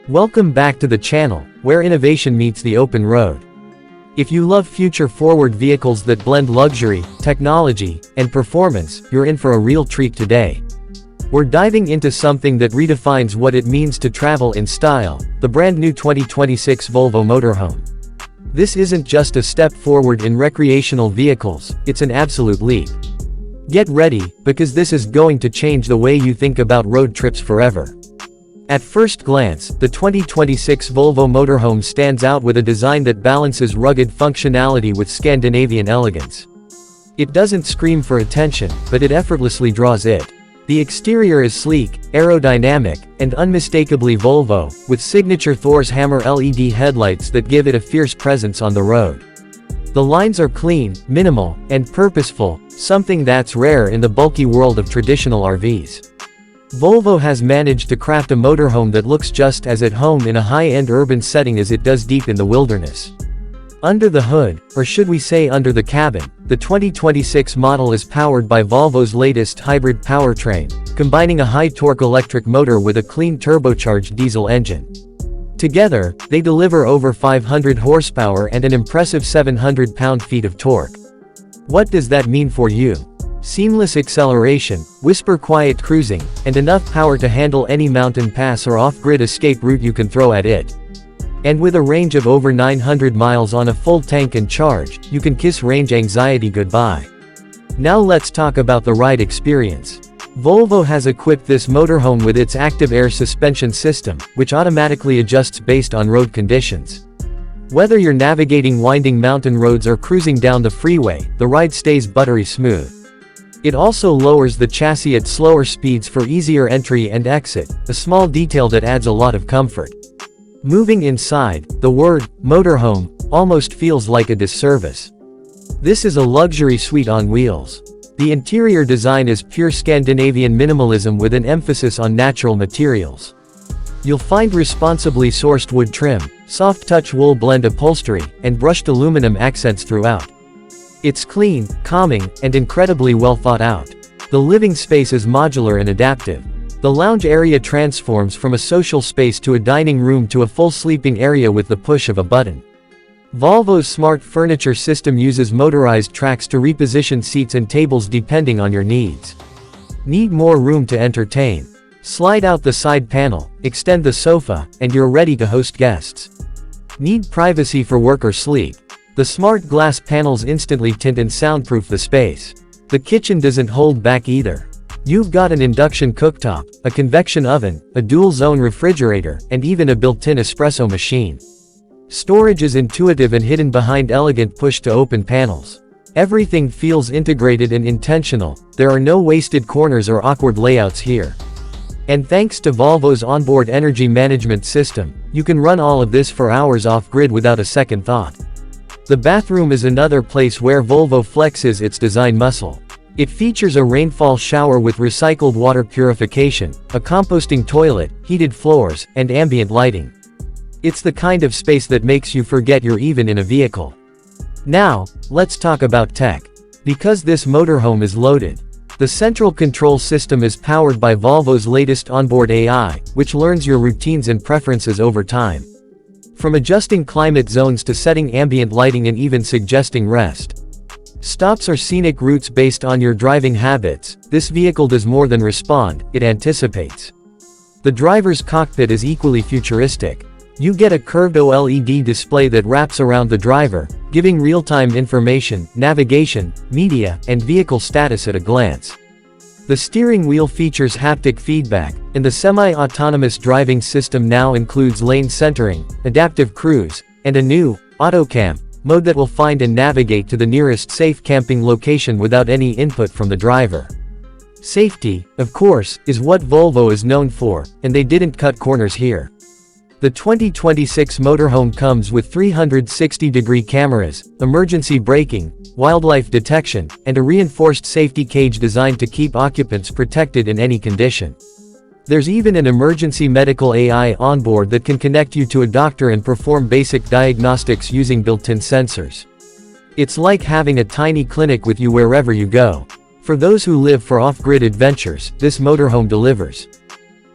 Welcome back to the channel, where innovation meets the open road. If you love future-forward vehicles that blend luxury, technology, and performance, you're in for a real treat today. We're diving into something that redefines what it means to travel in style, the brand new 2026 Volvo Motorhome. This isn't just a step forward in recreational vehicles, it's an absolute leap. Get ready, because this is going to change the way you think about road trips forever. At first glance, the 2026 Volvo Motorhome stands out with a design that balances rugged functionality with Scandinavian elegance. It doesn't scream for attention, but it effortlessly draws it. The exterior is sleek, aerodynamic, and unmistakably Volvo, with signature Thor's Hammer LED headlights that give it a fierce presence on the road. The lines are clean, minimal, and purposeful, something that's rare in the bulky world of traditional RVs. Volvo has managed to craft a motorhome that looks just as at home in a high-end urban setting as it does deep in the wilderness. Under the hood, or should we say under the cabin, the 2026 model is powered by Volvo's latest hybrid powertrain, combining a high-torque electric motor with a clean turbocharged diesel engine. Together, they deliver over 500 horsepower and an impressive 700 pound-feet of torque. What does that mean for you? Seamless acceleration, whisper-quiet cruising, and enough power to handle any mountain pass or off-grid escape route you can throw at it. And with a range of over 900 miles on a full tank and charge, you can kiss range anxiety goodbye. Now let's talk about the ride experience. Volvo has equipped this motorhome with its active air suspension system, which automatically adjusts based on road conditions. Whether you're navigating winding mountain roads or cruising down the freeway, the ride stays buttery smooth. It also lowers the chassis at slower speeds for easier entry and exit, a small detail that adds a lot of comfort. Moving inside, the word motorhome almost feels like a disservice. This is a luxury suite on wheels. The interior design is pure Scandinavian minimalism with an emphasis on natural materials. You'll find responsibly sourced wood trim, soft-touch wool blend upholstery, and brushed aluminum accents throughout. It's clean, calming, and incredibly well thought out. The living space is modular and adaptive. The lounge area transforms from a social space to a dining room to a full sleeping area with the push of a button. Volvo's smart furniture system uses motorized tracks to reposition seats and tables depending on your needs. Need more room to entertain? Slide out the side panel, extend the sofa, and you're ready to host guests. Need privacy for work or sleep? The smart glass panels instantly tint and soundproof the space. The kitchen doesn't hold back either. You've got an induction cooktop, a convection oven, a dual-zone refrigerator, and even a built-in espresso machine. Storage is intuitive and hidden behind elegant push-to-open panels. Everything feels integrated and intentional, there are no wasted corners or awkward layouts here. And thanks to Volvo's onboard energy management system, you can run all of this for hours off-grid without a second thought. The bathroom is another place where Volvo flexes its design muscle. It features a rainfall shower with recycled water purification, a composting toilet, heated floors, and ambient lighting. It's the kind of space that makes you forget you're even in a vehicle. Now, let's talk about tech. Because this motorhome is loaded. The central control system is powered by Volvo's latest onboard AI, which learns your routines and preferences over time. From adjusting climate zones to setting ambient lighting and even suggesting rest stops or scenic routes based on your driving habits, this vehicle does more than respond, it anticipates. The driver's cockpit is equally futuristic. You get a curved OLED display that wraps around the driver, giving real-time information, navigation, media, and vehicle status at a glance. The steering wheel features haptic feedback, and the semi-autonomous driving system now includes lane centering, adaptive cruise, and a new auto camp mode that will find and navigate to the nearest safe camping location without any input from the driver. Safety, of course, is what Volvo is known for, and they didn't cut corners here. The 2026 motorhome comes with 360-degree cameras, emergency braking, wildlife detection, and a reinforced safety cage designed to keep occupants protected in any condition. There's even an emergency medical AI on board that can connect you to a doctor and perform basic diagnostics using built-in sensors. It's like having a tiny clinic with you wherever you go. For those who live for off-grid adventures, this motorhome delivers.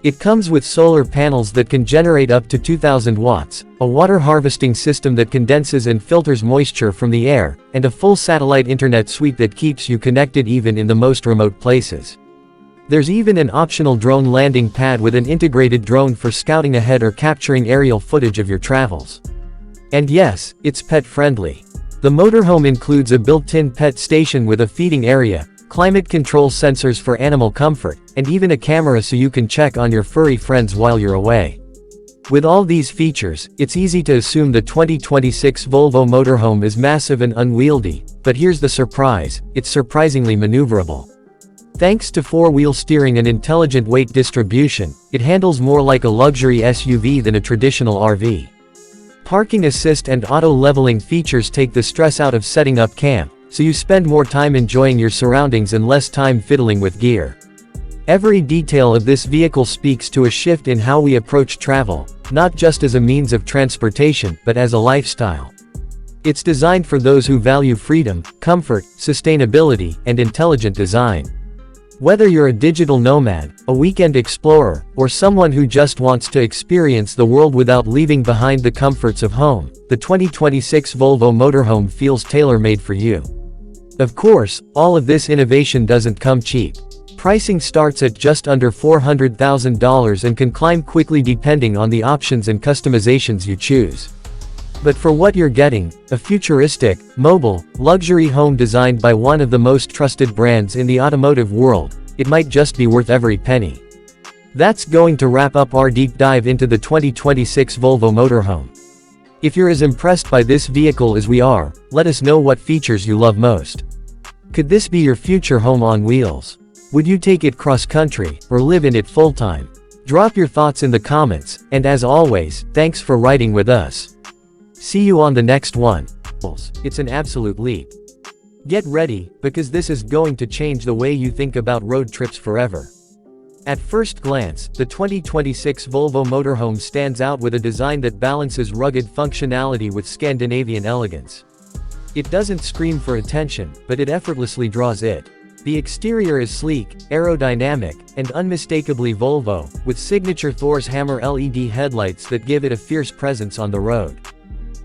It comes with solar panels that can generate up to 2000 watts, a water harvesting system that condenses and filters moisture from the air, and a full satellite internet suite that keeps you connected even in the most remote places. There's even an optional drone landing pad with an integrated drone for scouting ahead or capturing aerial footage of your travels. And yes, it's pet-friendly. The motorhome includes a built-in pet station with a feeding area, climate control sensors for animal comfort, and even a camera so you can check on your furry friends while you're away. With all these features, it's easy to assume the 2026 Volvo Motorhome is massive and unwieldy, but here's the surprise, it's surprisingly maneuverable. Thanks to four-wheel steering and intelligent weight distribution, it handles more like a luxury SUV than a traditional RV. Parking assist and auto-leveling features take the stress out of setting up camp, so you spend more time enjoying your surroundings and less time fiddling with gear. Every detail of this vehicle speaks to a shift in how we approach travel, not just as a means of transportation, but as a lifestyle. It's designed for those who value freedom, comfort, sustainability, and intelligent design. Whether you're a digital nomad, a weekend explorer, or someone who just wants to experience the world without leaving behind the comforts of home, the 2026 Volvo Motorhome feels tailor-made for you. Of course, all of this innovation doesn't come cheap. Pricing starts at just under $400,000 and can climb quickly depending on the options and customizations you choose. But for what you're getting, a futuristic, mobile, luxury home designed by one of the most trusted brands in the automotive world, it might just be worth every penny. That's going to wrap up our deep dive into the 2026 Volvo Motorhome. If you're as impressed by this vehicle as we are, let us know what features you love most. Could this be your future home on wheels? Would you take it cross-country, or live in it full-time? Drop your thoughts in the comments, and as always, thanks for riding with us. See you on the next one. It's an absolute leap. Get ready, because this is going to change the way you think about road trips forever. At first glance, the 2026 Volvo Motorhome stands out with a design that balances rugged functionality with Scandinavian elegance. It doesn't scream for attention, but it effortlessly draws it. The exterior is sleek, aerodynamic, and unmistakably Volvo, with signature Thor's hammer LED headlights that give it a fierce presence on the road.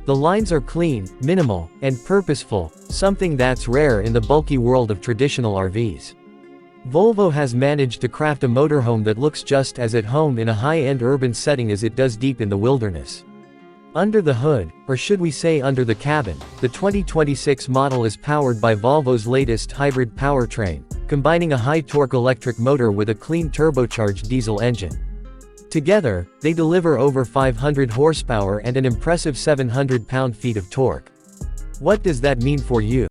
The lines are clean, minimal, and purposeful, something that's rare in the bulky world of traditional RVs. Volvo has managed to craft a motorhome that looks just as at home in a high-end urban setting as it does deep in the wilderness. Under the hood, or should we say under the cabin, the 2026 model is powered by Volvo's latest hybrid powertrain, combining a high-torque electric motor with a clean turbocharged diesel engine. Together, they deliver over 500 horsepower and an impressive 700 pound-feet of torque. What does that mean for you?